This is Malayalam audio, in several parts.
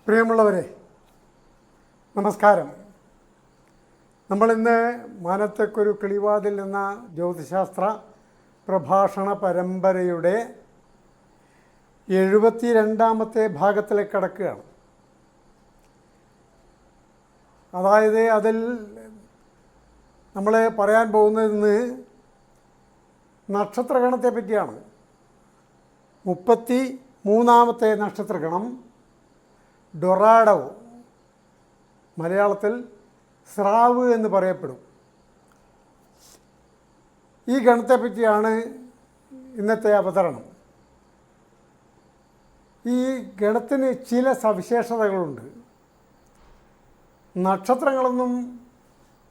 പ്രിയമുള്ളവരെ, നമസ്കാരം. നമ്മളിന്ന് മാനത്തേക്കൊരു കിളിവാതിൽ എന്ന ജ്യോതിശാസ്ത്ര പ്രഭാഷണ പരമ്പരയുടെ 72ാമത്തെ ഭാഗത്തിലേക്ക് കടക്കുകയാണ്. അതായത് അതിൽ നമ്മൾ പറയാൻ പോകുന്നത് നക്ഷത്രഗണത്തെ പറ്റിയാണ്. 33ാമത്തെ നക്ഷത്രഗണം ഡൊറാഡോ, മലയാളത്തിൽ സ്രാവ് എന്ന് പറയപ്പെടും. ഈ ഗണത്തെപ്പറ്റിയാണ് ഇന്നത്തെ അവതരണം. ഈ ഗണത്തിന് ചില സവിശേഷതകളുണ്ട്. നക്ഷത്രങ്ങളൊന്നും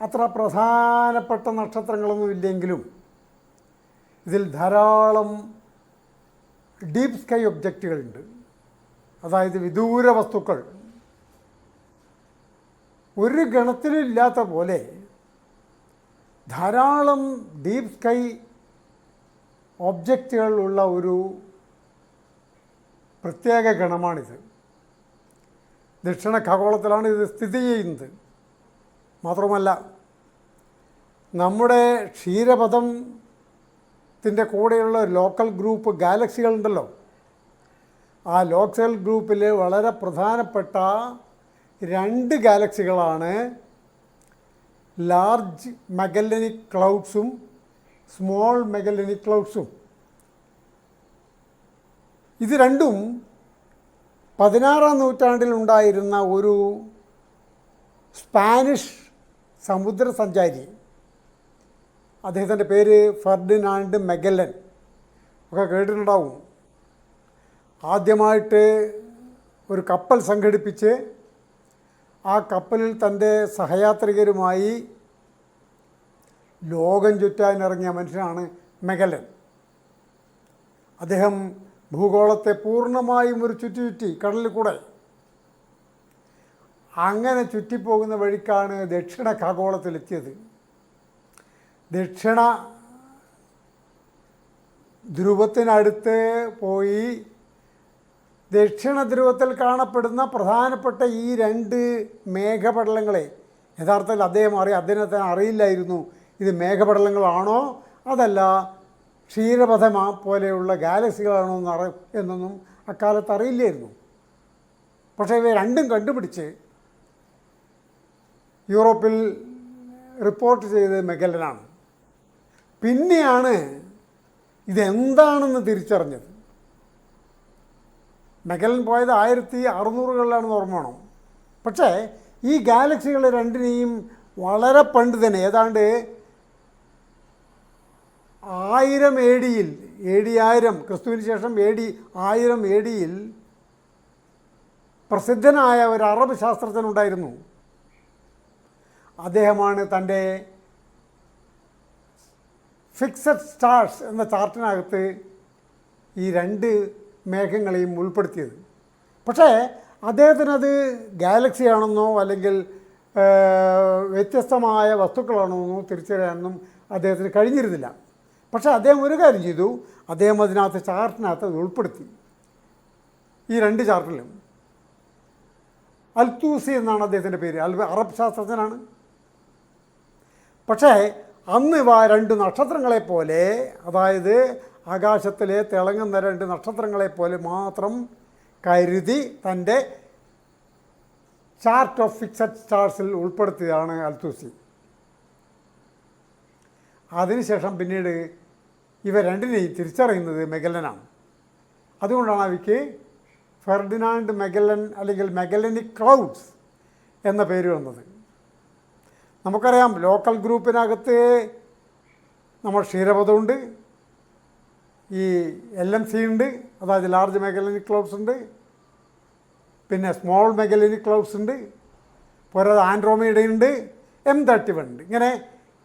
അത്ര പ്രധാനപ്പെട്ട നക്ഷത്രങ്ങളൊന്നും ഇല്ലെങ്കിലും ഇതിൽ ധാരാളം ഡീപ്പ് സ്കൈ ഒബ്ജക്റ്റുകളുണ്ട്. അതായത് വിദൂര വസ്തുക്കൾ. ഒരു ഗണത്തിലും ഇല്ലാത്ത പോലെ ധാരാളം ഡീപ്പ് സ്കൈ ഒബ്ജക്റ്റുകൾ ഉള്ള ഒരു പ്രത്യേക ഗണമാണിത്. ദക്ഷിണ ഖഗോളത്തിലാണ് ഇത് സ്ഥിതി ചെയ്യുന്നത്. മാത്രമല്ല, നമ്മുടെ ക്ഷീരപഥത്തിൻ്റെ കൂടെയുള്ള ലോക്കൽ ഗ്രൂപ്പ് ഗാലക്സികളുണ്ടല്ലോ, ആ ലോക്കൽ ഗ്രൂപ്പിൽ വളരെ പ്രധാനപ്പെട്ട 2 ഗാലക്സികളാണ് ലാർജ് മഗല്ലനിക് ക്ലൗഡ്സും സ്മോൾ മഗല്ലനിക് ക്ലൗഡ്സും. ഇത് രണ്ടും 16ാം നൂറ്റാണ്ടിൽ ഉണ്ടായിരുന്ന ഒരു സ്പാനിഷ് സമുദ്ര സഞ്ചാരി, അദ്ദേഹത്തിൻ്റെ പേര് ഫെർഡിനാൻഡ് മഗല്ലൻ, ഒക്കെ കേട്ടിട്ടുണ്ടാവും. ആദ്യമായിട്ട് ഒരു കപ്പൽ സംഘടിപ്പിച്ച് ആ കപ്പലിൽ തൻ്റെ സഹയാത്രികരുമായി ലോകം ചുറ്റാനിറങ്ങിയ മനുഷ്യനാണ് മഗല്ലൻ. അദ്ദേഹം ഭൂഗോളത്തെ പൂർണ്ണമായും ഒരു ചുറ്റി കടലിൽ കൂടെ. അങ്ങനെ ചുറ്റിപ്പോകുന്ന വഴിക്കാണ് ദക്ഷിണ ഖഗോളത്തിലെത്തിയത്. ദക്ഷിണ ധ്രുവത്തിനടുത്ത് പോയി ദക്ഷിണ ധ്രുവത്തിൽ കാണപ്പെടുന്ന പ്രധാനപ്പെട്ട ഈ 2 മേഘപടലങ്ങളെ യഥാർത്ഥത്തിൽ അദ്ദേഹത്തിന് അറിയില്ലായിരുന്നു ഇത് മേഘപടലങ്ങളാണോ അതല്ല ക്ഷീരപഥം പോലെയുള്ള ഗാലക്സികളാണോ എന്നൊന്നും അക്കാലത്ത് അറിയില്ലായിരുന്നു. പക്ഷേ ഇവ രണ്ടും കണ്ടുപിടിച്ച് യൂറോപ്പിൽ റിപ്പോർട്ട് ചെയ്തത് മഗല്ലനാണ്. പിന്നെയാണ് ഇതെന്താണെന്ന് തിരിച്ചറിഞ്ഞത്. മഗല്ലൻ പോയത് 1600കളിലാണെന്ന് ഓർമ്മ വേണം. പക്ഷേ ഈ ഗാലക്സികൾ രണ്ടിനെയും വളരെ പണ്ട് തന്നെ, ഏതാണ്ട് 1000 AD ക്രിസ്തുവിന് ശേഷം AD 1000 AD പ്രസിദ്ധനായ ഒരു അറബ് ശാസ്ത്രജ്ഞനുണ്ടായിരുന്നു. അദ്ദേഹമാണ് തൻ്റെ ഫിക്സഡ് സ്റ്റാർസ് എന്ന ചാർട്ടിനകത്ത് ഈ 2 മേഘങ്ങളെയും ഉൾപ്പെടുത്തിയത്. പക്ഷേ അദ്ദേഹത്തിനത് ഗാലക്സിയാണെന്നോ അല്ലെങ്കിൽ വ്യത്യസ്തമായ വസ്തുക്കളാണെന്നോ തിരിച്ചറിയാനൊന്നും അദ്ദേഹത്തിന് കഴിഞ്ഞിരുന്നില്ല. പക്ഷേ അദ്ദേഹം ഒരു കാര്യം ചെയ്തു, അദ്ദേഹം ചാർട്ടിനകത്ത് അത് ഉൾപ്പെടുത്തി. ഈ 2 ചാർട്ടിലും അൽത്തൂസി എന്നാണ് അദ്ദേഹത്തിൻ്റെ പേര്. അറബ് ശാസ്ത്രജ്ഞനാണ്. പക്ഷേ അന്ന് ഇവ 2 നക്ഷത്രങ്ങളെപ്പോലെ, അതായത് ആകാശത്തിലെ തിളങ്ങുന്ന 2 നക്ഷത്രങ്ങളെപ്പോലെ മാത്രം കരുതി തൻ്റെ ചാർട്ട് ഓഫ് ഫിക്സഡ് സ്റ്റാർസിൽ ഉൾപ്പെടുത്തിയതാണ് അൽത്തൂസി. അതിനുശേഷം പിന്നീട് ഇവ രണ്ടിനെയും തിരിച്ചറിയുന്നത് മഗല്ലനാണ്. അതുകൊണ്ടാണ് അവയ്ക്ക് ഫെർഡിനാൻഡ് മഗല്ലൻ അല്ലെങ്കിൽ മഗല്ലനിക് ക്ലൗഡ്സ് എന്ന പേര് വന്നത്. നമുക്കറിയാം, ലോക്കൽ ഗ്രൂപ്പിനകത്ത് നമ്മൾ ക്ഷീരപഥമുണ്ട്, ഈ LMC ഉണ്ട്, അതായത് ലാർജ് മഗല്ലനിക് ക്ലൗഡ്സ് ഉണ്ട്, പിന്നെ സ്മോൾ മഗല്ലനിക് ക്ലൗഡ്സ് ഉണ്ട്, പോരാതെ ആൻഡ്രോമീഡയുണ്ട്, M31 ഉണ്ട്. ഇങ്ങനെ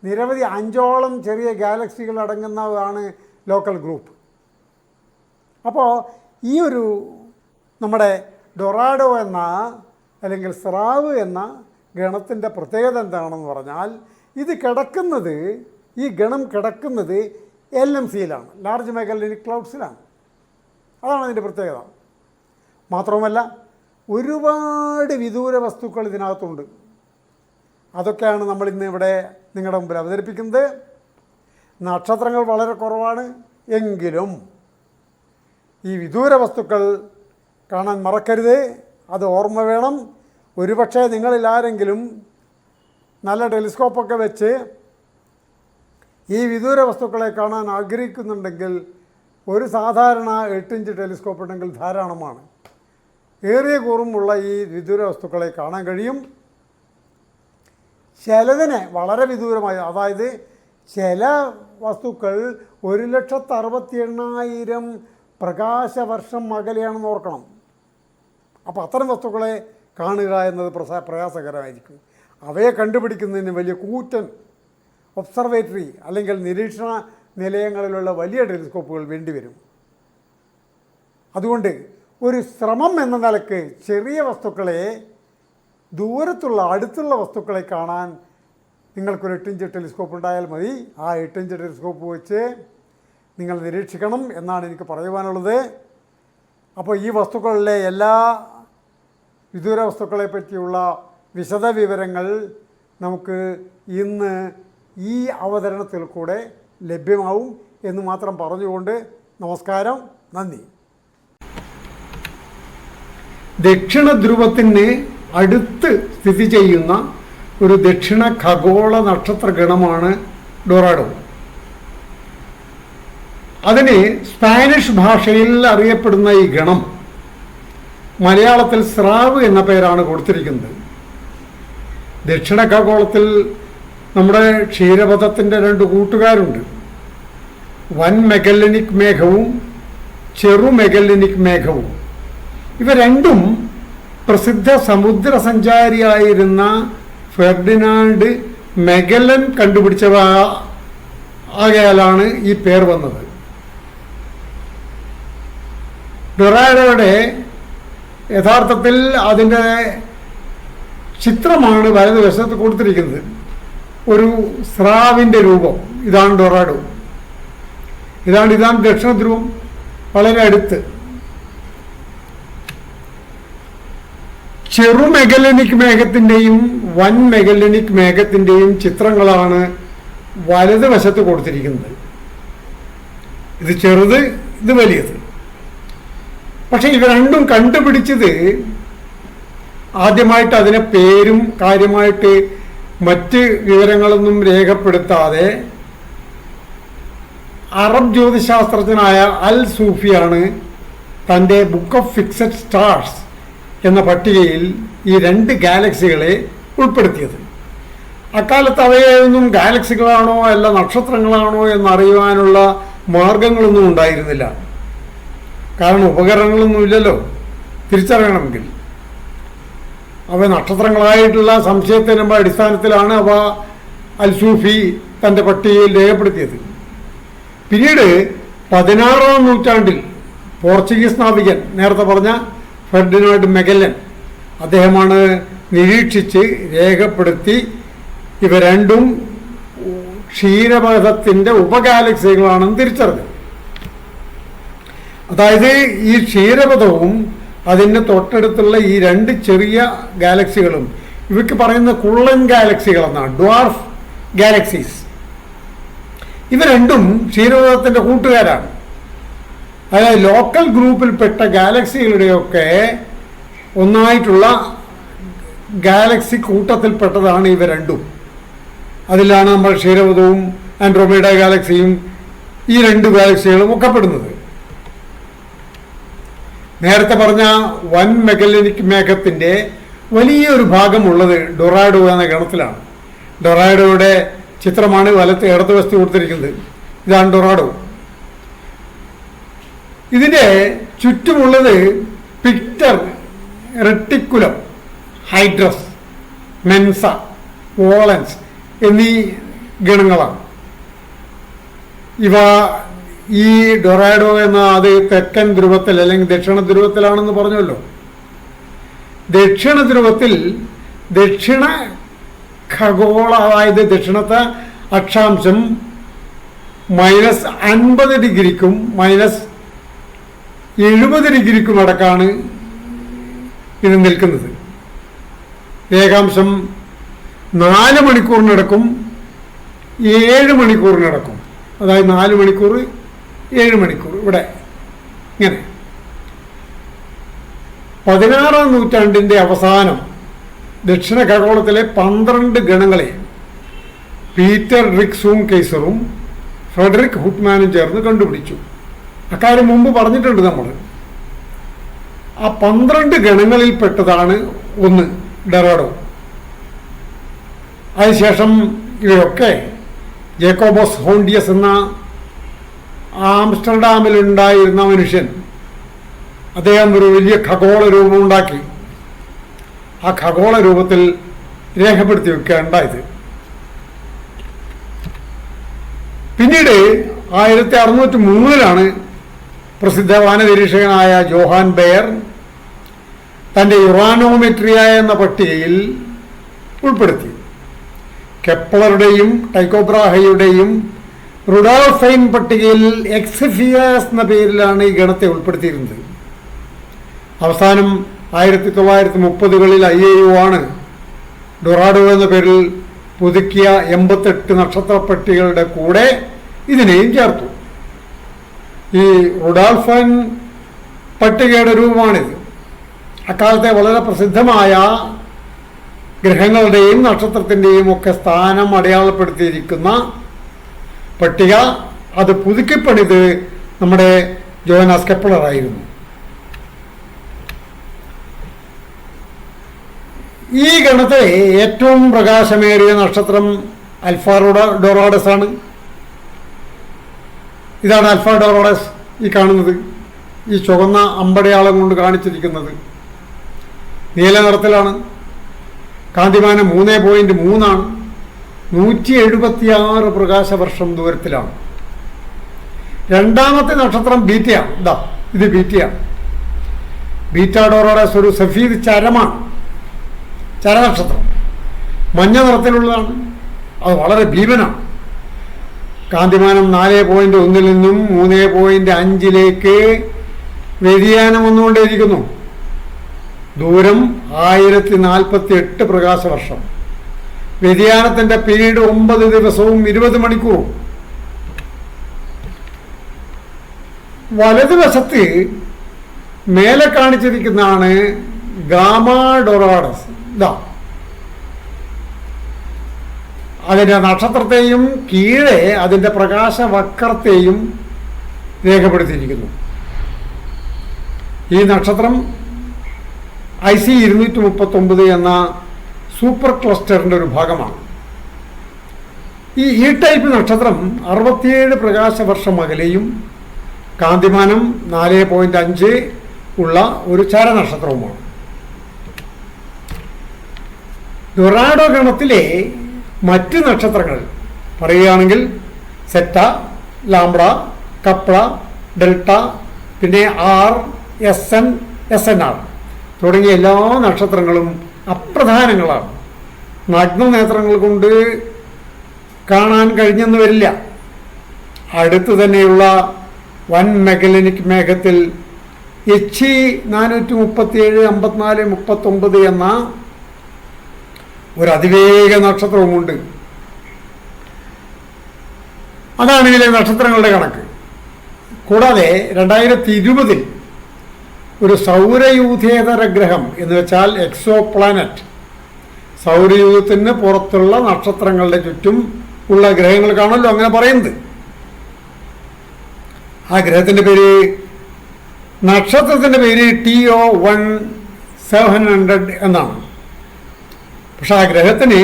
നിരവധി 5ഓളം ചെറിയ ഗാലക്സികൾ അടങ്ങുന്നതാണ് ലോക്കൽ ഗ്രൂപ്പ്. അപ്പോൾ ഈ ഒരു നമ്മുടെ ഡൊറാഡോ എന്ന അല്ലെങ്കിൽ സ്രാവ് എന്ന ഗണത്തിൻ്റെ പ്രത്യേകത എന്താണെന്ന് പറഞ്ഞാൽ, ഈ ഗണം കിടക്കുന്നത് LMCയിലാണ്, ലാർജ് മഗല്ലനിക് ക്ലൗഡ്സിലാണ്. അതാണ് അതിൻ്റെ പ്രത്യേകത. മാത്രവുമല്ല, ഒരുപാട് വിദൂര വസ്തുക്കൾ ഇതിനകത്തുണ്ട്. അതൊക്കെയാണ് നമ്മളിന്ന് ഇവിടെ നിങ്ങളുടെ മുമ്പിൽ അവതരിപ്പിക്കുന്നത്. നക്ഷത്രങ്ങൾ വളരെ കുറവാണ്, എങ്കിലും ഈ വിദൂര വസ്തുക്കൾ കാണാൻ മറക്കരുത്. അത് ഓർമ്മ വേണം. ഒരുപക്ഷെ നിങ്ങളിൽ ആരെങ്കിലും നല്ല ടെലിസ്കോപ്പൊക്കെ വെച്ച് ഈ വിദൂര വസ്തുക്കളെ കാണാൻ ആഗ്രഹിക്കുന്നുണ്ടെങ്കിൽ ഒരു സാധാരണ 8 ഇഞ്ച് ടെലിസ്കോപ്പ് ഉണ്ടെങ്കിൽ ധാരാളമാണ്. ഏറിയ കൂറുമുള്ള ഈ വിദൂര വസ്തുക്കളെ കാണാൻ കഴിയും. ചിലതിനെ വളരെ വിദൂരമായി, അതായത് ചില വസ്തുക്കൾ 1,68,000 പ്രകാശവർഷം അകലെയാണെന്ന് ഓർക്കണം. അപ്പോൾ അത്തരം വസ്തുക്കളെ കാണുക എന്നത് പ്രയാസകരമായിരിക്കും. അവയെ കണ്ടുപിടിക്കുന്നതിന് വലിയ കൂറ്റൻ ഒബ്സർവേറ്ററി അല്ലെങ്കിൽ നിരീക്ഷണ നിലയങ്ങളിലുള്ള വലിയ ടെലിസ്കോപ്പുകൾ വേണ്ടിവരും. അതുകൊണ്ട് ഒരു ശ്രമം എന്ന നിലയ്ക്ക് ചെറിയ വസ്തുക്കളെ, അടുത്തുള്ള വസ്തുക്കളെ കാണാൻ നിങ്ങൾക്കൊരു 8 ഇഞ്ച് ടെലിസ്കോപ്പ് ഉണ്ടായാൽ മതി. ആ 8 ഇഞ്ച് ടെലിസ്കോപ്പ് വെച്ച് നിങ്ങൾ നിരീക്ഷിക്കണം എന്നാണ് എനിക്ക് പറയുവാനുള്ളത്. അപ്പോൾ ഈ വസ്തുക്കളിലെ എല്ലാ വിദൂര വസ്തുക്കളെ പറ്റിയുള്ള വിശദ വിവരങ്ങൾ നമുക്ക് ഇന്ന് ഈ അവതരണത്തിൽ കൂടെ ലഭ്യമാവും എന്ന് മാത്രം പറഞ്ഞുകൊണ്ട് നമസ്കാരം, നന്ദി. ദക്ഷിണ ധ്രുവത്തിന് അടുത്ത് സ്ഥിതി ചെയ്യുന്ന ഒരു ദക്ഷിണ ഖഗോള നക്ഷത്ര ഗണമാണ് ഡൊറാഡോ. അതിന് സ്പാനിഷ് ഭാഷയിൽ അറിയപ്പെടുന്ന ഈ ഗണം മലയാളത്തിൽ സ്രാവ് എന്ന പേരാണ് കൊടുത്തിരിക്കുന്നത്. ദക്ഷിണ ഖഗോളത്തിൽ നമ്മുടെ ക്ഷീരപഥത്തിൻ്റെ 2 കൂട്ടുകാരുണ്ട്. വൻ മെഗല്ലനിക് മേഘവും ചെറു മെഗല്ലനിക് മേഘവും. ഇവ രണ്ടും പ്രസിദ്ധ സമുദ്ര സഞ്ചാരിയായിരുന്ന ഫെർഡിനാൻഡ് മെഗല്ലൻ കണ്ടുപിടിച്ചവ ആകയാലാണ് ഈ പേർ വന്നത്. ഡൊറാഡോയുടെ യഥാർത്ഥത്തിൽ അതിൻ്റെ ചിത്രമാണ് വലതുവശത്ത് കൊടുത്തിരിക്കുന്നത്. ഒരു സ്രാവിൻ്റെ രൂപം. ഇതാണ് ഡൊറാഡോ. ഇതാണ് ദക്ഷിണ ധ്രുവം, വളരെ അടുത്ത്. ചെറു മെഗല്ലനിക് മേഘത്തിൻ്റെയും വൻ മെഗല്ലനിക് മേഘത്തിൻ്റെയും ചിത്രങ്ങളാണ് വലതുവശത്ത് കൊടുത്തിരിക്കുന്നത്. ഇത് ചെറുത്, ഇത് വലിയത്. പക്ഷെ ഇവ രണ്ടും കണ്ടുപിടിച്ചത് ആദ്യമായിട്ട് അതിനെ പേരും കാര്യമായിട്ട് മറ്റ് വിവരങ്ങളൊന്നും രേഖപ്പെടുത്താതെ അറബ് ജ്യോതിശാസ്ത്രജ്ഞനായ അൽ സൂഫിയാണ് തൻ്റെ ബുക്ക് ഓഫ് ഫിക്സഡ് സ്റ്റാർസ് എന്ന പട്ടികയിൽ ഈ 2 ഗാലക്സികളെ ഉൾപ്പെടുത്തിയത്. അക്കാലത്ത് അവയൊന്നും ഗാലക്സികളാണോ അല്ല നക്ഷത്രങ്ങളാണോ എന്നറിയുവാനുള്ള മാർഗങ്ങളൊന്നും ഉണ്ടായിരുന്നില്ല. കാരണം ഉപകരണങ്ങളൊന്നും ഇല്ലല്ലോ തിരിച്ചറിയണമെങ്കിൽ. അവ നക്ഷത്രങ്ങളായിട്ടുള്ള സംശയത്തിൻ്റെ അടിസ്ഥാനത്തിലാണ് അവ അൽ സൂഫി തൻ്റെ പട്ടികയിൽ രേഖപ്പെടുത്തിയത്. പിന്നീട് 16-ാം നൂറ്റാണ്ടിൽ പോർച്ചുഗീസ് നാവികൻ, നേരത്തെ പറഞ്ഞ ഫെർഡിനാൻഡ് മെഗല്ലൻ, അദ്ദേഹമാണ് നിരീക്ഷിച്ച് രേഖപ്പെടുത്തി ഇവ രണ്ടും ക്ഷീരപഥത്തിൻ്റെ ഉപഗാലക്സികളാണെന്ന് തിരിച്ചറിഞ്ഞു. അതായത് ഈ ക്ഷീരപഥവും അതിന് തൊട്ടടുത്തുള്ള ഈ 2 ചെറിയ ഗാലക്സികളും ഇവയ്ക്ക് പറയുന്ന കുള്ളൻ ഗാലക്സികളെന്നാണ്, ഡ്വാർഫ് ഗാലക്സീസ്. ഇവ രണ്ടും ക്ഷീരപഥത്തിൻ്റെ കൂട്ടുകാരാണ്. അതായത് ലോക്കൽ ഗ്രൂപ്പിൽപ്പെട്ട ഗാലക്സികളുടെയൊക്കെ ഒന്നായിട്ടുള്ള ഗാലക്സി കൂട്ടത്തിൽപ്പെട്ടതാണ് ഇവ രണ്ടും. അതിലാണ് നമ്മൾ ക്ഷീരപഥവും ആൻഡ്രോമീഡ ഗാലക്സിയും ഈ 2 ഗാലക്സികളും ഒക്കെ പെടുന്നത്. നേരത്തെ പറഞ്ഞ വൻ മെഗല്ലനിക് മേഘത്തിൻ്റെ വലിയൊരു ഭാഗമുള്ളത് ഡൊറാഡോ എന്ന ഗണത്തിലാണ്. ഡൊറാഡോയുടെ ചിത്രമാണ് ഇടതുവശത്ത് കൊടുത്തിരിക്കുന്നത്. ഇതാണ് ഡൊറാഡോ. ഇതിൻ്റെ ചുറ്റുമുള്ളത് പിക്ടർ, റെട്ടിക്കുലം, ഹൈഡ്രസ്, മെൻസ, വോളൻസ് എന്നീ ഗണങ്ങളാണ്. ഇവ ഈ ഡൊറാഡോ എന്ന അത് തെക്കൻ ധ്രുവത്തിൽ അല്ലെങ്കിൽ ദക്ഷിണ ധ്രുവത്തിലാണെന്ന് പറഞ്ഞല്ലോ. ദക്ഷിണ ധ്രുവത്തിൽ ദക്ഷിണ ഖഗോള, അതായത് ദക്ഷിണത്തെ അക്ഷാംശം-50 ഡിഗ്രിക്കും -70 ഡിഗ്രിക്കും അടക്കാണ് ഇത് നിൽക്കുന്നത്. രേഖാംശം 4 മണിക്കൂറിനടക്കും 7 മണിക്കൂറിനടക്കും. അതായത് 4 മണിക്കൂർ 7 മണിക്കൂർ ഇവിടെ ഇങ്ങനെ. 16-ാം നൂറ്റാണ്ടിൻ്റെ അവസാനം ദക്ഷിണ ഖഗോളത്തിലെ 12 ഗണങ്ങളെ പീറ്റർ റിക്സൂം കെയ്സറും ഫ്രെഡറിക് ഹുട്ട്മാനും ചേർന്ന് കണ്ടുപിടിച്ചു. അക്കാര്യം മുമ്പ് പറഞ്ഞിട്ടുണ്ട് നമ്മൾ. ആ 12 ഗണങ്ങളിൽപ്പെട്ടതാണ് ഒന്ന് ഡൊറാഡോ. അതിനുശേഷം ഇവയൊക്കെ ജേക്കോബസ് ഹോണ്ടിയസ് എന്ന ആംസ്റ്റർഡാമിലുണ്ടായിരുന്ന മനുഷ്യൻ, അദ്ദേഹം ഒരു വലിയ ഖഗോള രൂപം ഉണ്ടാക്കി. ആ ഖഗോള രൂപത്തിൽ രേഖപ്പെടുത്തി വെക്കുകയുണ്ടായത്. പിന്നീട് 1603 പ്രസിദ്ധ വാനനിരീക്ഷകനായ ജോഹാൻ ബെയർ തൻ്റെ യുറാനോമെട്രിയ എന്ന പട്ടികയിൽ ഉൾപ്പെടുത്തി. കെപ്ലറുടെയും ടൈക്കോബ്രാഹയുടെയും റുഡോൾഫൈൻ പട്ടികയിൽ എക്സിഫിയാസ് എന്ന പേരിലാണ് ഈ ഗണത്തെ ഉൾപ്പെടുത്തിയിരുന്നത്. അവസാനം 1930കളിൽ IAU ആണ് ഡൊറാഡോ എന്ന പേരിൽ പുതുക്കിയ 88 നക്ഷത്ര പട്ടികകളുടെ കൂടെ ഇതിനെയും ചേർത്തു. ഈ റുഡോൾഫൈൻ പട്ടികയുടെ രൂപമാണിത്. അക്കാലത്തെ വളരെ പ്രസിദ്ധമായ ഗ്രഹങ്ങളുടെയും നക്ഷത്രത്തിൻ്റെയും ഒക്കെ സ്ഥാനം അടയാളപ്പെടുത്തിയിരിക്കുന്ന പട്ടിക. അത് പുതുക്കിപ്പണിത് നമ്മുടെ ജോഹാനസ് കെപ്ലർ ആയിരുന്നു. ഈ ഗണത്തെ ഏറ്റവും പ്രകാശമേറിയ നക്ഷത്രം ആൽഫ ഡോറാഡസ് ആണ്. ഇതാണ് ആൽഫ ഡോറാഡസ്, ഈ കാണുന്നത്, ഈ ചുവന്ന അമ്പടയാളം കൊണ്ട് കാണിച്ചിരിക്കുന്നത്. നീല നിറത്തിലാണ്. കാന്തിമാനം 3.3 ആണ്. 176 പ്രകാശവർഷം ദൂരത്തിലാണ്. രണ്ടാമത്തെ നക്ഷത്രം ബീറ്റയാണ്. ഇത് ബീറ്റയാണ്. ബീറ്റ ഡോറാഡസ് ഒരു സഫീദ് ചരമാണ്, ചരനക്ഷത്രം. മഞ്ഞ നിറത്തിലുള്ളതാണ്. അത് വളരെ ഭീമനാണ്. കാന്തിമാനം 4.1 നിന്നും 3.5 വ്യതിയാനം വന്നുകൊണ്ടേയിരിക്കുന്നു. ദൂരം 1048 പ്രകാശവർഷം. വ്യതിയാനത്തിൻ്റെ പീരീഡ് 9 ദിവസവും 20 മണിക്കൂറും. വലതുവശത്ത് മേലെ കാണിച്ചിരിക്കുന്നതാണ് ഗാമ ഡൊറാഡസ്. അതിൻ്റെ നക്ഷത്രത്തെയും കീഴെ അതിൻ്റെ പ്രകാശവക്രത്തെയും രേഖപ്പെടുത്തിയിരിക്കുന്നു. ഈ നക്ഷത്രം IC 239 എന്ന സൂപ്പർ ക്ലസ്റ്ററിൻ്റെ ഒരു ഭാഗമാണ്. ഈ ടൈപ്പ് നക്ഷത്രം 67 പ്രകാശവർഷം അകലെയും കാന്തിമാനം 4.5 ഉള്ള ഒരു ചരനക്ഷത്രവുമാണ്. ഡൊറാഡോ ഗണത്തിലെ മറ്റ് നക്ഷത്രങ്ങൾ പറയുകയാണെങ്കിൽ സെറ്റ, ലാംബ്ര, കപ്ല, ഡെൽറ്റ, പിന്നെ R, SN, SNR തുടങ്ങിയ എല്ലാ നക്ഷത്രങ്ങളും അപ്രധാനങ്ങളാണ്. നഗ്നനേത്രങ്ങൾ കൊണ്ട് കാണാൻ കഴിഞ്ഞെന്ന് വരില്ല. അടുത്തു തന്നെയുള്ള വൻ മെഗലനിക് മേഘത്തിൽ HE 437, 54, 39 എന്ന ഒരു അതിവേഗ നക്ഷത്രവുമുണ്ട്. അതാണ് ഇതിലെ നക്ഷത്രങ്ങളുടെ കണക്ക്. കൂടാതെ 2020 ഒരു സൗരയൂഥേതര ഗ്രഹം എന്ന് വെച്ചാൽ എക്സോ പ്ലാനറ്റ്, സൗരയൂഥത്തിന് പുറത്തുള്ള നക്ഷത്രങ്ങളുടെ ചുറ്റും ഉള്ള ഗ്രഹങ്ങൾ കാണല്ലോ അങ്ങനെ പറയുന്നത്. ആ ഗ്രഹത്തിൻ്റെ പേര്, നക്ഷത്രത്തിൻ്റെ പേര് TO1700 എന്നാണ്. പക്ഷെ ആ ഗ്രഹത്തിന്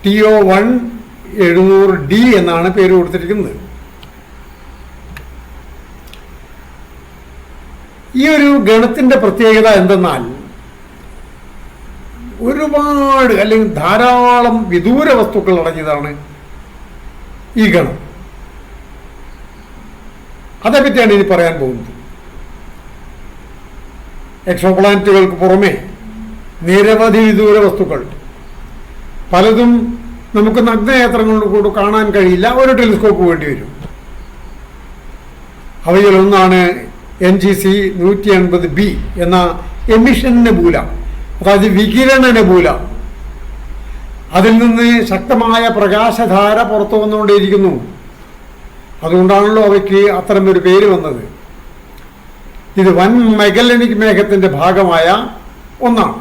TO1700D എന്നാണ് പേര് കൊടുത്തിരിക്കുന്നത്. ഈ ഒരു ഗണത്തിൻ്റെ പ്രത്യേകത എന്തെന്നാൽ ഒരുപാട് അല്ലെങ്കിൽ ധാരാളം വിദൂര വസ്തുക്കൾ അടങ്ങിയതാണ് ഈ ഗണം. അതേപ്പറ്റിയാണ് ഇനി പറയാൻ പോകുന്നത്. എക്സോപ്ലാനറ്റുകൾക്ക് പുറമെ നിരവധി വിദൂര വസ്തുക്കൾ, പലതും നമുക്ക് നഗ്നനേത്രങ്ങളുടെ കൂടെ കാണാൻ കഴിയില്ല, ഒരു ടെലിസ്കോപ്പ് വേണ്ടി വരും. അവയിലൊന്നാണ് NGC 180B എന്ന എമിഷൻ നെബൂല, അതായത് വികിരണ നെബൂല. അതിൽ നിന്ന് ശക്തമായ പ്രകാശധാര പുറത്തു വന്നുകൊണ്ടേയിരിക്കുന്നു. അതുകൊണ്ടാണല്ലോ അവയ്ക്ക് അത്തരമൊരു പേര് വന്നത്. ഇത് വൻ മെഗല്ലനിക് മേഘത്തിൻ്റെ ഭാഗമായ ഒന്നാണ്.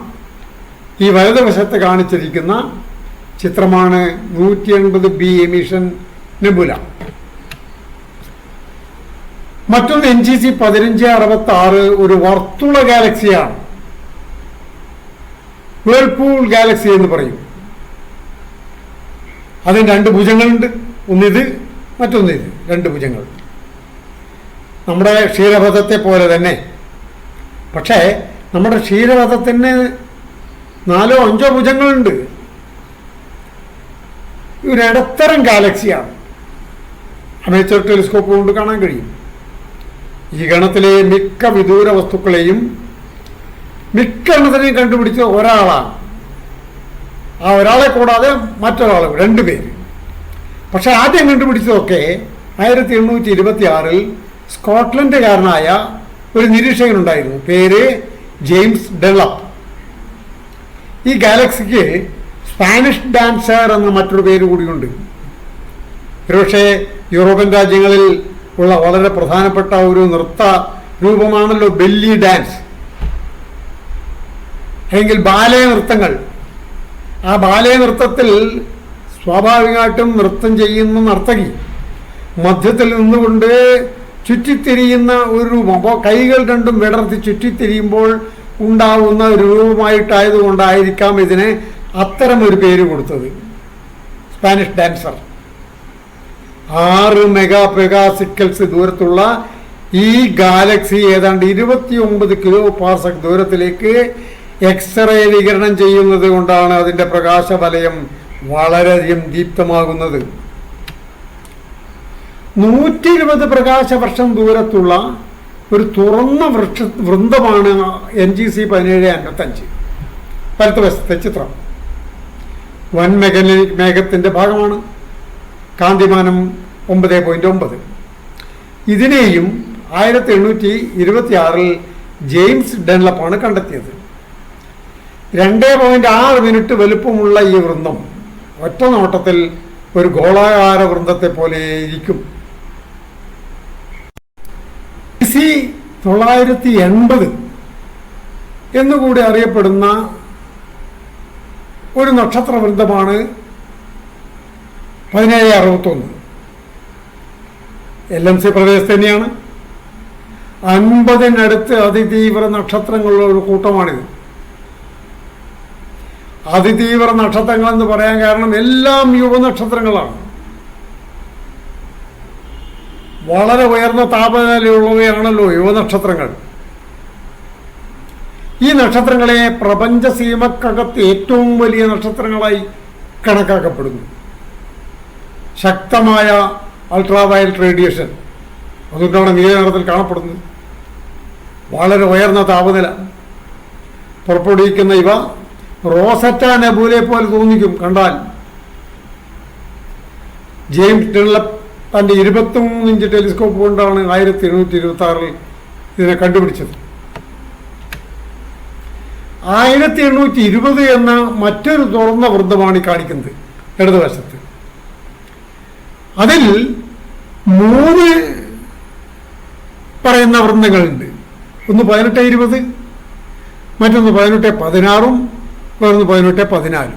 ഈ വലതുവശത്ത് കാണിച്ചിരിക്കുന്ന ചിത്രമാണ് 180b എമിഷൻ നെബുല. മറ്റൊന്ന് NGC 1566 ഒരു വർത്തുള ഗാലക്സിയാണ്. വേൾപൂൾ ഗാലക്സി എന്ന് പറയും. അതിന് രണ്ട് ഭുജങ്ങളുണ്ട്, ഒന്നിത് മറ്റൊന്നിത്, രണ്ട് ഭുജങ്ങൾ. നമ്മുടെ ക്ഷീരപഥത്തെ പോലെ തന്നെ. പക്ഷേ നമ്മുടെ ക്ഷീരപഥത്തിന് 4 or 5 ഭുജങ്ങളുണ്ട്. ഇതൊരിടത്തരം ഗാലക്സിയാണ്. അമേച്ചർ ടെലിസ്കോപ്പ് കൊണ്ട് കാണാൻ കഴിയും. ഈ ഗണത്തിലെ മിക്ക വിദൂര വസ്തുക്കളെയും മിക്ക എണ്ണത്തിനെയും കണ്ടുപിടിച്ച ഒരാളാണ്. ആ ഒരാളെ കൂടാതെ മറ്റൊരാൾ, 2 പേര്. പക്ഷെ ആദ്യം കണ്ടുപിടിച്ചതൊക്കെ 1826 സ്കോട്ട്ലൻഡുകാരനായ ഒരു നിരീക്ഷകനുണ്ടായിരുന്നു. പേര് ജെയിംസ് ഡെല്ലപ്പ്. ഈ ഗാലക്സിക്ക് സ്പാനിഷ് ഡാൻസർ എന്ന മറ്റൊരു പേര് കൂടിയുണ്ട്. ഒരുപക്ഷെ യൂറോപ്യൻ രാജ്യങ്ങളിൽ ഉള്ള വളരെ പ്രധാനപ്പെട്ട ഒരു നൃത്ത രൂപമാണല്ലോ ബെല്ലി ഡാൻസ്, അല്ലെങ്കിൽ ബാലേ നൃത്തങ്ങൾ. ആ ബാലേ നൃത്തത്തിൽ സ്വാഭാവികമായിട്ടും നൃത്തം ചെയ്യുന്ന നർത്തകി മധ്യത്തിൽ നിന്നുകൊണ്ട് ചുറ്റിത്തിരിയുന്ന ഒരു രൂപം, അപ്പോൾ കൈകൾ രണ്ടും വിടർത്തി ചുറ്റിത്തിരിയുമ്പോൾ ഉണ്ടാവുന്ന ഒരു രൂപമായിട്ടായതുകൊണ്ടായിരിക്കാം ഇതിന് അത്തരമൊരു പേര് കൊടുത്തത്, സ്പാനിഷ് ഡാൻസർ. 6 മെഗാപിക്കാസിക്കൽസ് ദൂരത്തുള്ള ഈ ഗാലക്സി ഏതാണ്ട് 29 കിലോ പാർസക് ദൂരത്തിലേക്ക് എക്സ്റേ വികിരണം ചെയ്യുന്നത് കൊണ്ടാണ് അതിൻ്റെ പ്രകാശവലയം വളരെയധികം ദീപ്തമാകുന്നത്. 120 പ്രകാശവർഷം ദൂരത്തുള്ള ഒരു തുറന്ന വൃന്ദമാണ് NGC 1755. വലത്തുവശത്തെ ചിത്രം വൻ മെഗല്ലനിക് മേഘത്തിൻ്റെ ഭാഗമാണ്. കാന്തിമാനം 9.9. ഇതിനെയും 1826 ജെയിംസ് ഡെൻലപ്പാണ് കണ്ടെത്തിയത്. 2.6 മിനിറ്റ് വലുപ്പമുള്ള ഈ വൃന്ദം ഒറ്റ നോട്ടത്തിൽ ഒരു ഗോളാകാര വൃന്ദത്തെ പോലെ ഇരിക്കും. BC 980 എന്നുകൂടി അറിയപ്പെടുന്ന ഒരു നക്ഷത്ര വൃന്ദമാണ് 1761. LMC പ്രദേശത്ത് തന്നെയാണ്. 50-നടുത്ത് അതിതീവ്ര നക്ഷത്രങ്ങളുടെ ഒരു കൂട്ടമാണിത്. അതിതീവ്ര നക്ഷത്രങ്ങൾ എന്ന് പറയാൻ കാരണം എല്ലാം യുവനക്ഷത്രങ്ങളാണ്. വളരെ ഉയർന്ന താപനിലയുള്ളവയാണല്ലോ യുവനക്ഷത്രങ്ങൾ. ഈ നക്ഷത്രങ്ങളെ പ്രപഞ്ചസീമക്കകത്ത് ഏറ്റവും വലിയ നക്ഷത്രങ്ങളായി കണക്കാക്കപ്പെടുന്നു. ശക്തമായ അൾട്രാവയലറ്റ് റേഡിയേഷൻ അതുകൊണ്ടാണ് നീല നിറത്തിൽ കാണപ്പെടുന്നത്. വളരെ ഉയർന്ന താപനില പുറപ്പെടുവിക്കുന്ന ഇവ റോസറ്റ നെബൂലെ പോലെ തോന്നിക്കും കണ്ടാൽ. ജെയിംസ് ഡെൻലപ്പ് തൻ്റെ 23 ഇഞ്ച് ടെലിസ്കോപ്പ് കൊണ്ടാണ് 1826 ഇതിനെ കണ്ടുപിടിച്ചത്. 1820 എന്ന മറ്റൊരു തുറന്ന വൃന്ദമാണ് ഈ കാണിക്കുന്നത് ഇടതുവശത്ത്. അതിൽ 3 പറയുന്ന വൃന്ദങ്ങളുണ്ട്. ഒന്ന് 1820, മറ്റൊന്ന് 1816, വേറൊന്ന് 1814.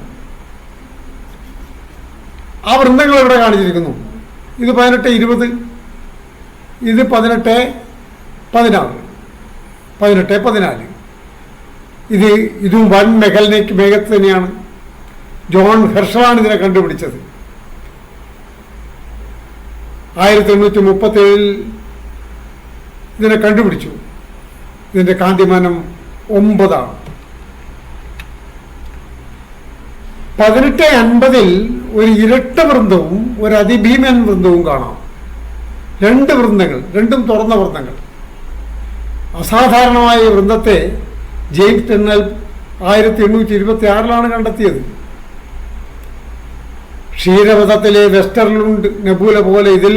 ആ വൃന്ദങ്ങൾ ഇവിടെ കാണിച്ചിരിക്കുന്നു. ഇത് 1820, ഇത് 1816, 1814. ഇതും വൻ മെഗല്ലനിക് മേഘത്ത് തന്നെയാണ്. ജോൺ ഹെർഷലാണ് ഇതിനെ കണ്ടുപിടിച്ചത്. 1837 ഇതിനെ കണ്ടുപിടിച്ചു. ഇതിൻ്റെ കാന്തിമാനം 9 ആണ്. 1850 ഒരു ഇരട്ട വൃന്ദവും ഒരു അതിഭീമൻ വൃന്ദവും കാണാം. 2 വൃന്ദങ്ങൾ, രണ്ടും തുറന്ന വൃന്ദങ്ങൾ. അസാധാരണമായ വൃന്ദത്തെ ജെയിംസ് ഡെൻലപ്പ് 1826 കണ്ടെത്തിയത്. ക്ഷീരപഥത്തിലെ വെസ്റ്റർലുണ്ട് നെബൂല പോലെ ഇതിൽ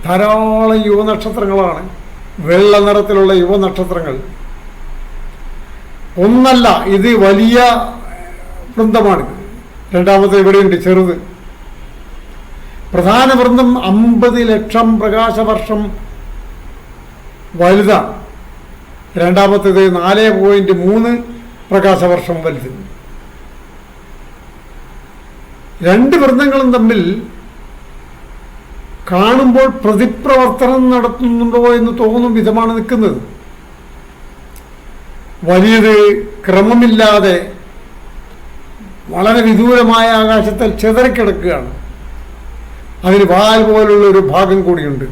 ധാരാളം യുവനക്ഷത്രങ്ങളാണ്. വെള്ള നിറത്തിലുള്ള യുവനക്ഷത്രങ്ങൾ. ഒന്നല്ല, ഇത് വലിയ വൃന്ദമാണ്. രണ്ടാമത്തെ ഇവിടെയുണ്ട്, ചെറുത്. പ്രധാന വൃന്ദം 50 ലക്ഷം പ്രകാശവർഷം വലുതാണ്. രണ്ടാമത്തേത് 4.3 പ്രകാശവർഷം വലുത്. രണ്ട് വൃന്ദങ്ങളും തമ്മിൽ കാണുമ്പോൾ പ്രതിപ്രവർത്തനം നടത്തുന്നുണ്ടോ എന്ന് തോന്നും വിധമാണ് നിൽക്കുന്നത്. വലിയത് ക്രമമില്ലാതെ വളരെ വിദൂരമായ ആകാശത്തിൽ ചിതറിക്കിടക്കുകയാണ്. അതിന് വാൽ പോലുള്ള ഒരു ഭാഗം കൂടിയുണ്ട്,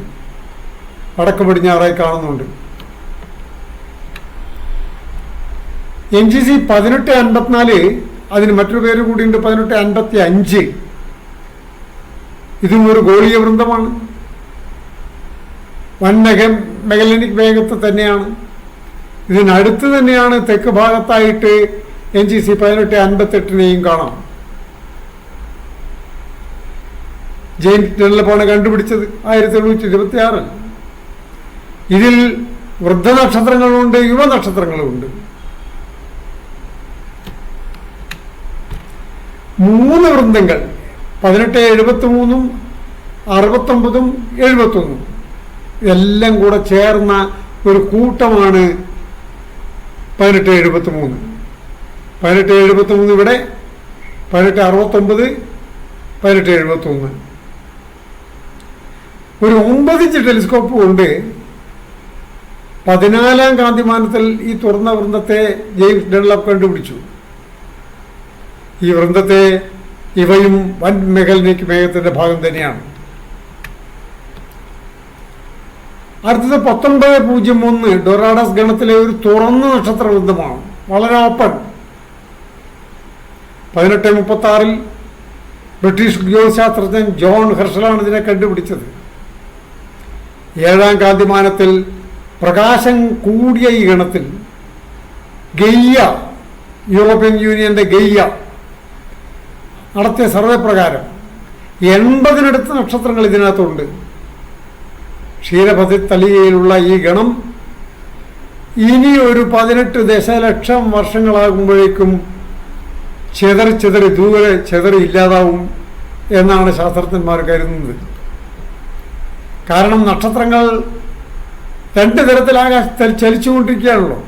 വടക്ക് പടിഞ്ഞാറായി കാണുന്നുണ്ട്. NGC 1854, അതിന് മറ്റൊരു പേര് കൂടിയുണ്ട്, 1855. ഇതും ഒരു ഗോളീയ വൃന്ദമാണ്. മെഗലനിക് വേഗത്തിൽ തന്നെയാണ്. ഇതിനടുത്ത് തന്നെയാണ് തെക്ക് ഭാഗത്തായിട്ട് NGC 1858 കാണാം. ജെയിംസ് ഡൺലപ്പാണ് കണ്ടുപിടിച്ചത് 1726. ഇതിൽ വൃദ്ധനക്ഷത്രങ്ങളുണ്ട്, യുവനക്ഷത്രങ്ങളുമുണ്ട്. 3 വൃന്ദങ്ങൾ 1873, 69, 71 ഇതെല്ലാം കൂടെ ചേർന്ന ഒരു കൂട്ടമാണ് 1873. 1873 ഇവിടെ, 1869, 1871. ഒരു 9 ഇഞ്ച് ടെലിസ്കോപ്പ് കൊണ്ട് 14-ാം കാന്തിമാനത്തിൽ ഈ തുറന്ന വൃന്ദത്തെ ജെയിംസ് ഡൺലപ്പ് കണ്ടുപിടിച്ചു. ഈ വൃന്ദത്തെ ഇവയും വൻ മെഗലനിക് മേഘത്തിന്റെ ഭാഗം തന്നെയാണ്. അടുത്തത് 1901 ഡൊറാഡസ് ഗണത്തിലെ ഒരു തുറന്ന നക്ഷത്ര വൃന്ദമാണ്, വളരെ ഓപ്പൺ. 1836 ബ്രിട്ടീഷ് ജ്യോതിശാസ്ത്രജ്ഞൻ ജോൺ ഹെർഷലാണ് ഇതിനെ കണ്ടുപിടിച്ചത്. 7-ാം കാന്തിമാനത്തിൽ പ്രകാശം കൂടിയ ഈ ഗണത്തിൽ ഗെയ്യ, യൂറോപ്യൻ യൂണിയന്റെ ഗെയ്യ നടത്തിയ സർവേ പ്രകാരം 80-നടുത്ത് നക്ഷത്രങ്ങൾ ഇതിനകത്തുണ്ട്. ക്ഷീരപഥി തലികയിലുള്ള ഈ ഗണം ഇനി ഒരു 18 ദശലക്ഷം വർഷങ്ങളാകുമ്പോഴേക്കും ദൂരെ ചെതറി ഇല്ലാതാവും എന്നാണ് ശാസ്ത്രജ്ഞന്മാർ കരുതുന്നത്. കാരണം നക്ഷത്രങ്ങൾ 2 തരത്തിൽ ആകാശത്തിൽ ചലിച്ചുകൊണ്ടിരിക്കുകയാണല്ലോ.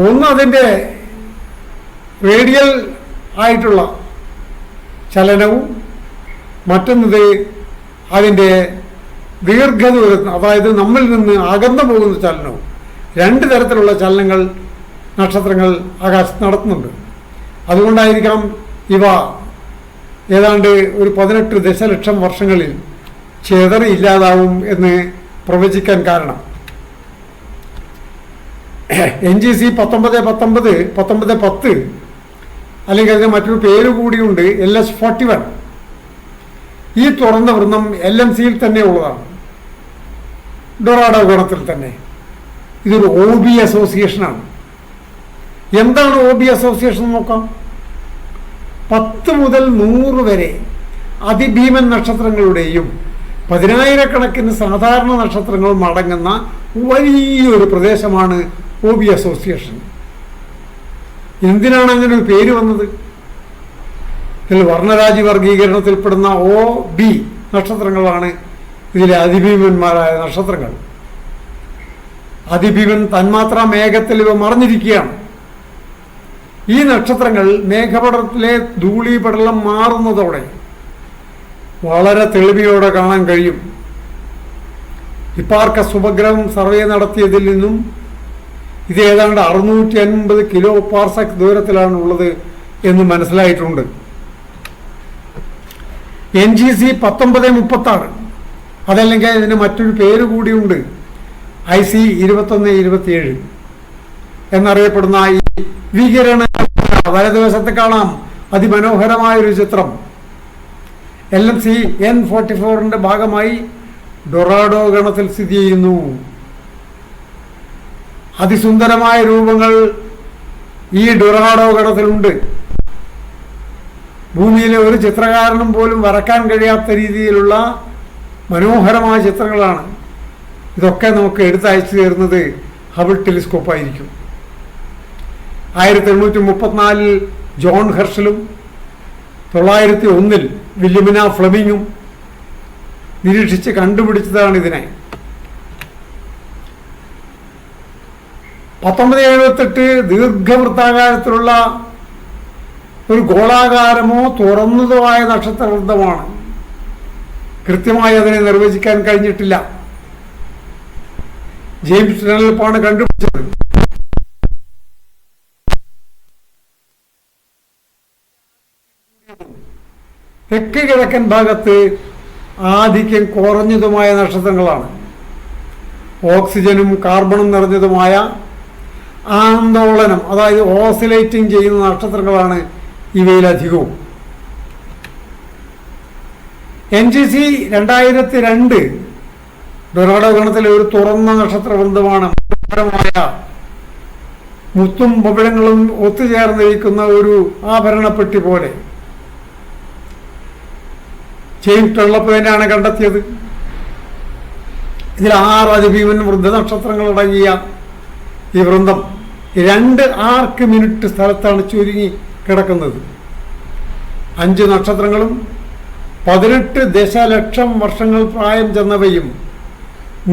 ഒന്ന് അതിൻ്റെ റേഡിയൽ ആയിട്ടുള്ള ചലനവും, മറ്റൊന്നത് അതിൻ്റെ ദീർഘദൂര, അതായത് നമ്മിൽ നിന്ന് അകന്നു പോകുന്ന ചലനവും. 2 തരത്തിലുള്ള ചലനങ്ങൾ നക്ഷത്രങ്ങൾ ആകാശത്ത് നടത്തുന്നുണ്ട്. അതുകൊണ്ടായിരിക്കാം ഇവ ഏതാണ്ട് ഒരു 18 ദശലക്ഷം വർഷങ്ങളിൽ ചെതറി ഇല്ലാതാവും എന്ന് പ്രവചിക്കാൻ കാരണം. NGC 1919, 1910, അല്ലെങ്കിൽ അതിന് മറ്റൊരു പേര് കൂടിയുണ്ട്, LS41. ഈ തുറന്ന വൃന്ദം LMCയിൽ തന്നെ ഉള്ളതാണ്, ഡൊറാഡോ ഗണത്തിൽ തന്നെ. ഇതൊരു OB അസോസിയേഷനാണ്. എന്താണ് OB അസോസിയേഷൻ നോക്കാം. 10 മുതൽ 100 വരെ അതിഭീമൻ നക്ഷത്രങ്ങളുടെയും 10,000-കണക്കിന് സാധാരണ നക്ഷത്രങ്ങളും അടങ്ങുന്ന വലിയൊരു പ്രദേശമാണ് OB അസോസിയേഷൻ. എന്തിനാണ് അങ്ങനെ ഒരു പേര് വന്നത്? ഇതിൽ വർണ്ണരാജി വർഗീകരണത്തിൽപ്പെടുന്ന OB നക്ഷത്രങ്ങളാണ് ഇതിലെ അതിഭീമന്മാരായ നക്ഷത്രങ്ങൾ. അതിഭീമൻ തന്മാത്ര മേഘത്തിൽ ഇവ മറഞ്ഞിരിക്കുകയാണ്. ഈ നക്ഷത്രങ്ങൾ മേഘപടലത്തിലെ ധൂളീപടലം മാറുന്നതോടെ വളരെ തെളിമയോടെ കാണാൻ കഴിയും. ഹിപ്പാർക്കസ് ഉപഗ്രഹം സർവേ നടത്തിയതിൽ നിന്നും ഇത് ഏതാണ്ട് 650 കിലോ പാർസെക് ദൂരത്തിലാണ് ഉള്ളത് എന്ന് മനസ്സിലായിട്ടുണ്ട്. NGC 1936, അതല്ലെങ്കിൽ ഇതിന് മറ്റൊരു പേര് കൂടിയുണ്ട്, IC 2127 എന്നറിയപ്പെടുന്ന ഈ വികിരണ വലതുവശത്ത് കാണാം അതിമനോഹരമായൊരു ചിത്രം. LMC N44ന്റെ ഭാഗമായി ഡൊറാഡോ ഗണത്തിൽ സ്ഥിതി ചെയ്യുന്നു. അതിസുന്ദരമായ രൂപങ്ങൾ ഈ ഡൊറാഡോ ഗണത്തിലുണ്ട്. ഭൂമിയിലെ ഒരു ചിത്രകാരനും പോലും വരക്കാൻ കഴിയാത്ത രീതിയിലുള്ള മനോഹരമായ ചിത്രങ്ങളാണ്. ഇതൊക്കെ നമുക്ക് എടുത്തയച്ചു തരുന്നത് ഹബിൾ ടെലിസ്കോപ്പായിരിക്കും. 1834 ജോൺ ഹെർഷലും 901 വില്യമിന ഫ്ലെമിങ്ങും നിരീക്ഷിച്ച് കണ്ടുപിടിച്ചതാണ് ഇതിനെ. 1978 ദീർഘവൃത്താകാരത്തിലുള്ള ഒരു ഗോളാകാരമോ തുറന്നതോ ആയ നക്ഷത്രവൃത്തമാണ്. കൃത്യമായി അതിനെ നിർവചിക്കാൻ കഴിഞ്ഞിട്ടില്ല. ജെയിംസ് ഡൺലപ്പാണ് കണ്ടുപിടിച്ചത്. തെക്ക് കിഴക്കൻ ഭാഗത്ത് ആധിക്യം കുറഞ്ഞതുമായ നക്ഷത്രങ്ങളാണ്. ഓക്സിജനും കാർബണും നിറഞ്ഞതുമായ ആന്തോളനം, അതായത് ഓസിലേറ്റിംഗ് ചെയ്യുന്ന നക്ഷത്രങ്ങളാണ് ഇവയിലധികവും. NGC 2002 ഡൊറാഡോ ഗണത്തിലെ ഒരു തുറന്ന നക്ഷത്രവൃന്ദമാണ്. മനോഹരമായ മുത്തും പവിഴങ്ങളും ഒത്തുചേർന്നിരിക്കുന്ന ഒരു ആഭരണപ്പെട്ടി പോലെ. ജെയിംസ് ഡൺലപ്പ് തന്നെയാണ് കണ്ടെത്തിയത്. ഇതിൽ 6 അതിഭീമൻ വൃദ്ധനക്ഷത്രങ്ങളടങ്ങിയ ഈ വൃന്ദം 2 ആർക്ക് മിനിറ്റ് സ്ഥലത്താണ് ചുരുങ്ങി കിടക്കുന്നത്. 5 നക്ഷത്രങ്ങളും 18 ദശലക്ഷം വർഷങ്ങൾ പ്രായം ചെന്നവയും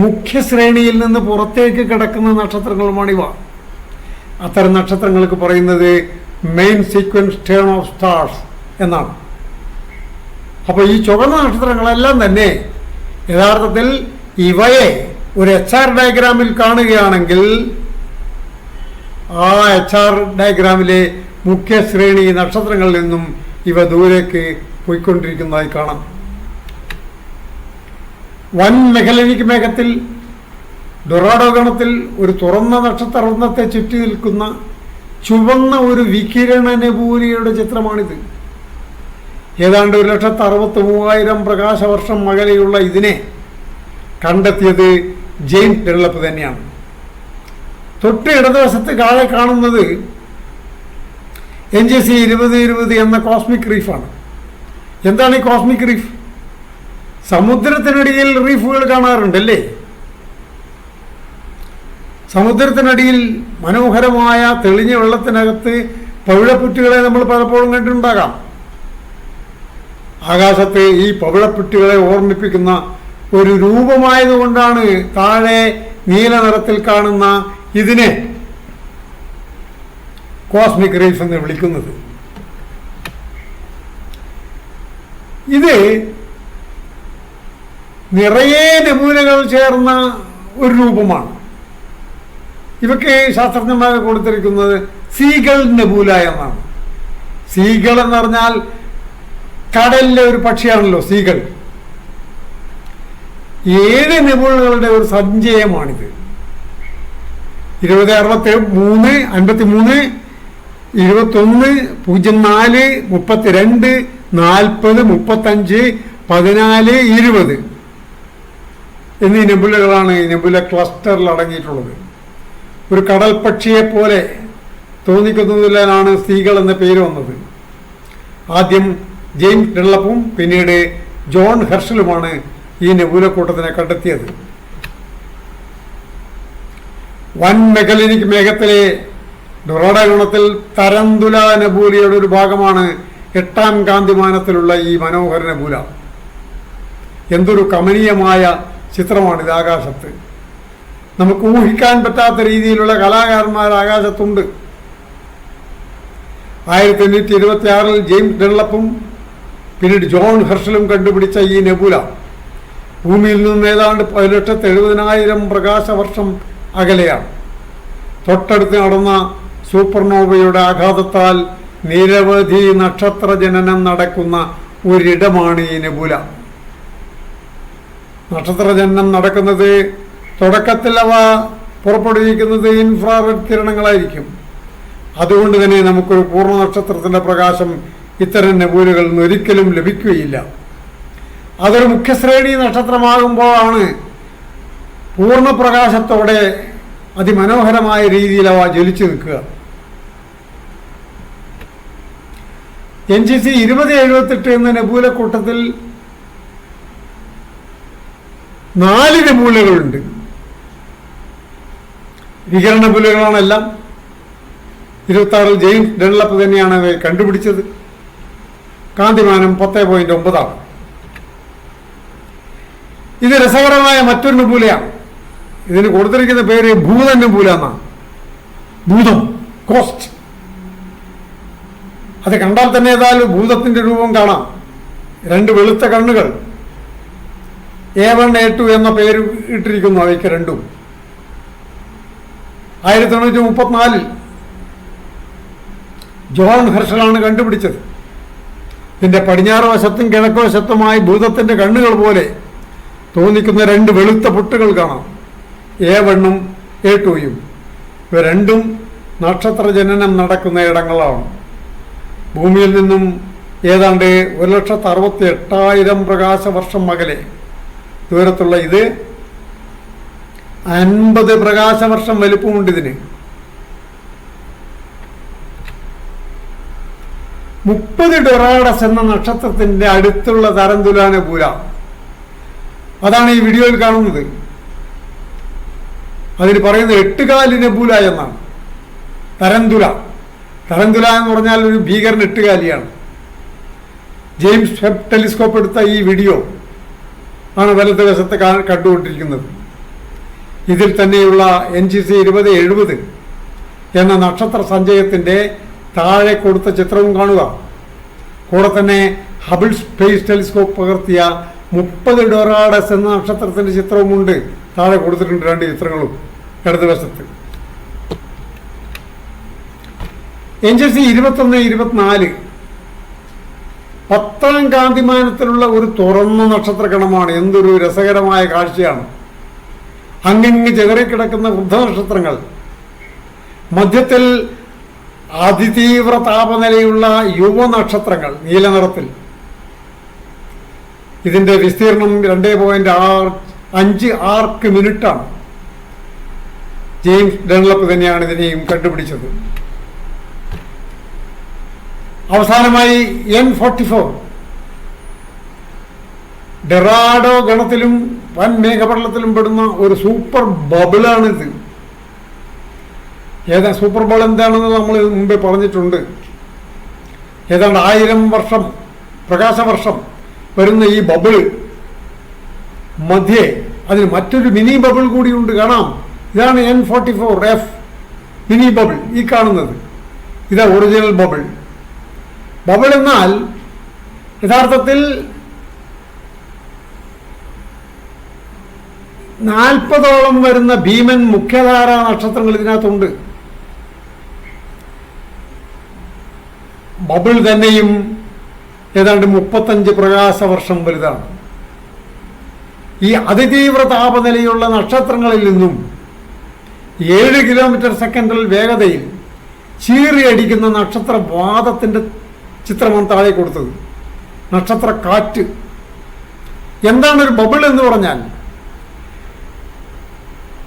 മുഖ്യശ്രേണിയിൽ നിന്ന് പുറത്തേക്ക് കിടക്കുന്ന നക്ഷത്രങ്ങളുമാണിവ. അത്തരം നക്ഷത്രങ്ങൾക്ക് പറയുന്നത് main sequence turn of stars എന്നാണ്. അപ്പോൾ ഈ ചുവന്ന നക്ഷത്രങ്ങളെല്ലാം തന്നെ യഥാർത്ഥത്തിൽ ഇവയെ ഒരു HR ഡയഗ്രാമിൽ കാണുകയാണെങ്കിൽ ആ HR ഡയഗ്രാമിലെ മുഖ്യശ്രേണി നക്ഷത്രങ്ങളിൽ നിന്നും ഇവ ദൂരേക്ക് പോയിക്കൊണ്ടിരിക്കുന്നതായി കാണാം. വൻ മെഗലനിക് മേഘത്തിൽ ഡൊറാഡോ ഗണത്തിൽ ഒരു തുറന്ന നക്ഷത്രവൃന്ദത്തെ ചുറ്റി നിൽക്കുന്ന ചുവന്ന ഒരു വികിരണ നെബൂലയുടെ ചിത്രമാണിത്. ഏതാണ്ട് 1,63,000 പ്രകാശവർഷം അകലെയുള്ള ഇതിനെ കണ്ടെത്തിയത് ജെയിംസ് ഡൺലപ്പ് തന്നെയാണ്. തൊട്ട് ഇടതുവശത്ത് താഴെ കാണുന്നത് NGC 2020 എന്ന കോസ്മിക് റീഫാണ്. എന്താണ് ഈ കോസ്മിക് റീഫ്? സമുദ്രത്തിനടിയിൽ റീഫുകൾ കാണാറുണ്ടല്ലേ? സമുദ്രത്തിനടിയിൽ മനോഹരമായ തെളിഞ്ഞ വെള്ളത്തിനകത്ത് പവിഴപ്പുറ്റുകളെ നമ്മൾ പലപ്പോഴും കണ്ടിട്ടുണ്ടാകാം. ആകാശത്തെ ഈ പവിഴപ്പുറ്റുകളെ ഓർമ്മിപ്പിക്കുന്ന ഒരു രൂപമായതുകൊണ്ടാണ് താഴെ നീല നിറത്തിൽ കാണുന്ന ഇതിനെ കോസ്മിക് റീഫ് എന്ന് വിളിക്കുന്നത്. ഇത് നിറയെ നെബൂലകൾ ചേർന്ന ഒരു രൂപമാണ്. ഇവയ്ക്ക് ശാസ്ത്രജ്ഞന്മാർ കൊടുത്തിരിക്കുന്നത് സീഗൾ നെബൂല എന്നാണ്. സീഗൾ എന്ന് പറഞ്ഞാൽ കടലിലെ ഒരു പക്ഷിയാണല്ലോ സീഗൾ. 7 നെബൂലകളുടെ ഒരു സഞ്ചയമാണിത്. 2063, 53, 21, 04, 32, 40, 35, 14, 20 എന്നീ നെബുലകളാണ് ഈ നെബുല ക്ലസ്റ്ററിൽ അടങ്ങിയിട്ടുള്ളത്. ഒരു കടൽ പക്ഷിയെ പോലെ തോന്നിക്കുന്നതിലാണ് സീഗൾ എന്ന പേര് വന്നത്. ആദ്യം ജെയിംസ് ഡൺലപ്പും പിന്നീട് ജോൺ ഹെർഷലുമാണ് ഈ നെബുലക്കൂട്ടത്തിനെ കണ്ടെത്തിയത്. വൻ മെഗലനിക് മേഘത്തിലെ ഡൊറാഡോ ഗണത്തിൽ തരന്തുല നെബൂലയുടെ ഒരു ഭാഗമാണ് 8ാം കാന്തിമാനത്തിലുള്ള ഈ മനോഹര നെബൂല. എന്തൊരു കമനീയമായ ചിത്രമാണിത്. ആകാശത്ത് നമുക്ക് ഊഹിക്കാൻ പറ്റാത്ത രീതിയിലുള്ള കലാകാരന്മാർ ആകാശത്തുണ്ട്. 1826 ജെയിംസ് ഡൺലപ്പും പിന്നീട് ജോൺ ഹെർഷലും കണ്ടുപിടിച്ച ഈ നെബൂല ഭൂമിയിൽ നിന്ന് ഏതാണ്ട് 1,70,000 പ്രകാശവർഷം അകലെയാണ്. തൊട്ടടുത്ത് നടന്ന സൂപ്പർനോവയുടെ ആഘാതത്താൽ നിരവധി നക്ഷത്ര ജനനം നടക്കുന്ന ഒരിടമാണ് ഈ നെബൂല. നക്ഷത്രജനനം നടക്കുന്നത് തുടക്കത്തിൽ അവ പുറപ്പെടുവിക്കുന്നത് ഇൻഫ്രാറെഡ് കിരണങ്ങളായിരിക്കും. അതുകൊണ്ട് തന്നെ നമുക്കൊരു പൂർണ്ണ നക്ഷത്രത്തിൻ്റെ പ്രകാശം ഇത്തരം നെബൂലുകളിൽ നിന്ന് ഒരിക്കലും ലഭിക്കുകയില്ല. അതൊരു മുഖ്യശ്രേണി നക്ഷത്രമാകുമ്പോഴാണ് പൂർണ്ണപ്രകാശത്തോടെ അതിമനോഹരമായ രീതിയിൽ അവ ജ്വലിച്ചു നിൽക്കുക. NGC 2078 എന്ന നെബൂലക്കൂട്ടത്തിൽ 4 നെബൂലകളുണ്ട്. വികിരണ പുലുകളാണെല്ലാം. 26 ജെയിംസ് ഡൺലപ്പ് തന്നെയാണ് അവയെ കണ്ടുപിടിച്ചത്. കാന്തിമാനം 10.9. ഇത് രസകരമായ മറ്റൊരു നെബൂലയാണ്. ഇതിന് കൊടുത്തിരിക്കുന്ന പേര് ഭൂതൻ നെബൂല എന്നാണ്. ഭൂതം, കോസ്റ്റ്. അത് കണ്ടാൽ തന്നെ ഏതായാലും ഭൂതത്തിന്റെ രൂപം കാണാം. 2 വെളുത്ത കണ്ണുകൾ. A1 A2 എന്ന പേര് ഇട്ടിരിക്കുന്നു അവയ്ക്ക് രണ്ടും. 1934 ജോൺ ഹെർഷലാണ് കണ്ടുപിടിച്ചത്. ഇതിന്റെ പടിഞ്ഞാറ് വശത്തും കിഴക്ക് വശത്തുമായി ഭൂതത്തിന്റെ കണ്ണുകൾ പോലെ തോന്നിക്കുന്ന 2 വെളുത്ത പൊട്ടുകൾ കാണാം. A1ഉം A2യും. ഇവ രണ്ടും നക്ഷത്ര ജനനം നടക്കുന്ന ഇടങ്ങളാണ്. ഭൂമിയിൽ നിന്നും ഏതാണ്ട് 1,68,000 പ്രകാശവർഷം അകലെ ദൂരത്തുള്ള ഇത് 50 പ്രകാശവർഷം വലുപ്പമുണ്ട്. ഇതിന് 30 ഡൊറാഡസ് എന്ന നക്ഷത്രത്തിന്റെ അടുത്തുള്ള തരന്തുല നെബൂല, അതാണ് ഈ വീഡിയോയിൽ കാണുന്നത്. അതിന് പറയുന്നത് 8 കാലി നെബൂല എന്നാണ്. തരന്തുല എന്ന് പറഞ്ഞാൽ ഒരു ഭീകരൻ 8 കാലിയാണ്. ജെയിംസ് വെബ് ടെലിസ്കോപ്പ് എടുത്ത ഈ വീഡിയോ ആണ് വലതുവശത്ത് കണ്ടുകൊണ്ടിരിക്കുന്നത്. ഇതിൽ തന്നെയുള്ള NGC 2070 എന്ന നക്ഷത്ര സഞ്ചയത്തിന്റെ താഴെ കൊടുത്ത ചിത്രവും കാണുക. കൂടെ തന്നെ ഹബിൾ സ്പേസ് ടെലിസ്കോപ്പ് പകർത്തിയ 30 ഡൊറാഡസ് എന്ന നക്ഷത്രത്തിന്റെ ചിത്രവുമുണ്ട്. താഴെ കൊടുത്തിട്ടുണ്ട് 2 ചിത്രങ്ങളും ഇടതുവശത്ത്. NGC 21-24 10ാം കാന്തിമാനത്തിലുള്ള ഒരു തുറന്ന നക്ഷത്രഗണമാണ്. എന്തൊരു രസകരമായ കാഴ്ചയാണ്. അങ്ങിങ്ങ് ചെതറിക്കിടക്കുന്ന വൃദ്ധനക്ഷത്രങ്ങൾ, മധ്യത്തിൽ അതിതീവ്ര താപനിലയുള്ള യുവനക്ഷത്രങ്ങൾ നീല നിറത്തിൽ. ഇതിന്റെ വിസ്തീർണം 2.5 ആർക്ക് മിനിറ്റാണ്. ജെയിംസ് ഡൺലപ്പ് തന്നെയാണ് ഇതിനെയും കണ്ടുപിടിച്ചത്. അവസാനമായി N44 ഡെറാഡോ ഗണത്തിലും വൻ മേഘപടലത്തിലും പെടുന്ന ഒരു സൂപ്പർ ബബിളാണിത്. സൂപ്പർ ബബിൾ എന്താണെന്ന് നമ്മൾ മുമ്പേ പറഞ്ഞിട്ടുണ്ട്. ഏതാണ്ട് 1000 പ്രകാശവർഷം വരുന്ന ഈ ബബിള് മധ്യേ അതിന് മറ്റൊരു മിനി ബബിൾ കൂടിയുണ്ട്, കാണാം. ഇതാണ് N44F മിനി ബബിൾ. ഈ കാണുന്നത് ഇതാ ഒറിജിനൽ ബബിൾ. ബബിൾ എന്നാൽ യഥാർത്ഥത്തിൽ 40ഓളം വരുന്ന ഭീമൻ മുഖ്യധാര നക്ഷത്രങ്ങൾ ഇതിനകത്തുണ്ട്. ബബിൾ തന്നെയും ഏതാണ്ട് 35 പ്രകാശവർഷം വലുതാണ്. ഈ അതിതീവ്ര താപനിലയുള്ള നക്ഷത്രങ്ങളിൽ നിന്നും 7 കിലോമീറ്റർ സെക്കൻഡിൽ വേഗതയിൽ ചീറിയടിക്കുന്ന നക്ഷത്രവാതത്തിന്റെ ചിത്രമാണ് താഴെ കൊടുത്തത്. നക്ഷത്ര കാറ്റ്. എന്താണ് ഒരു ബബിൾ എന്ന് പറഞ്ഞാൽ?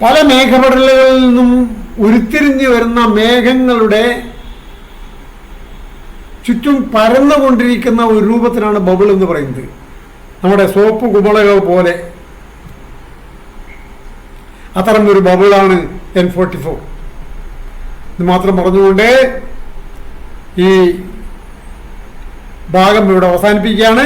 പല മേഘപടലുകളിൽ നിന്നും ഉരുത്തിരിഞ്ഞു വരുന്ന മേഘങ്ങളുടെ ചുറ്റും പരന്നുകൊണ്ടിരിക്കുന്ന ഒരു രൂപത്തിനാണ് ബബിൾ എന്ന് പറയുന്നത്. നമ്മുടെ സോപ്പ് കുമിളകൾ പോലെ അത്തരം ഒരു ബബിളാണ് N44. ഇത് മാത്രം പറഞ്ഞുകൊണ്ട് ഈ ഭാഗം ഇവിടെ അവസാനിപ്പിക്കുകയാണ്.